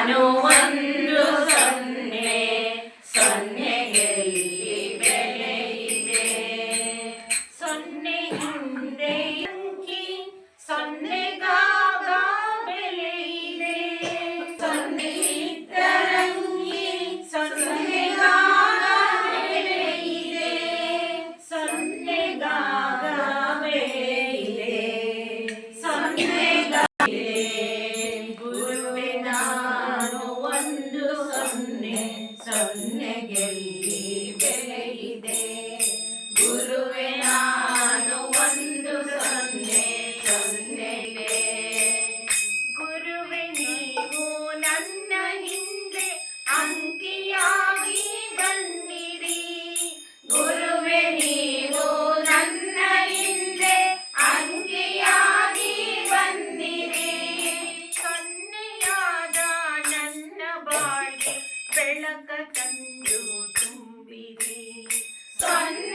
ನಾನು ಒಂದು ಸೊನ್ನೆ, ಸೊನ್ನೆಗೆಲ್ಲಿ ಬೆಲೆ ಇದೆ. ಸೊನ್ನೆ ಹಿಂದೆ ಅಂಕಿ, ಸೊನ್ನೆಗಾಗ ಬೆಲೆ ಇದೆ. ಸೊನ್ನೆ ಇದ್ದರಂಗಿ, ಸೊನ್ನೆಗಾಗ ಬೆಲೆ ಇದೆ. ಸೊನ್ನೆಗಾಗ ಬೆಲೆ ಇದೆ. ಸೊನ್ನೆಗಾಗ ಗುರುವೆ ನಾನು ಒಂದು ಸೊನ್ನೆ, ಸೊನ್ನೆಗೆಲ್ಲಿ ಬೆಲೆ ಇದೆ. ಗುರುವೆ ನಾನು ಒಂದು ಸೊನ್ನೆ, ಸೊನ್ನೆಗೆ. ಗುರುವೆ ನೀವು ನನ್ನ ಹಿಂದೆ ಅಂಕಿಯಾಗಿ ಬಂದಿರಿ. ಗುರುವೆ ನೀವು ನನ್ನ ಹಿಂದೆ ಅಂಕಿಯಾಗಿ ಬಂದಿರಿ. ಸೊನ್ನೆಯಾದ ನನ್ನ ಬಾಳಿಗೆ ಬೆಳಕ ತಂದು ತುಂಬಿರಿ. ಸೊನ್ನೆ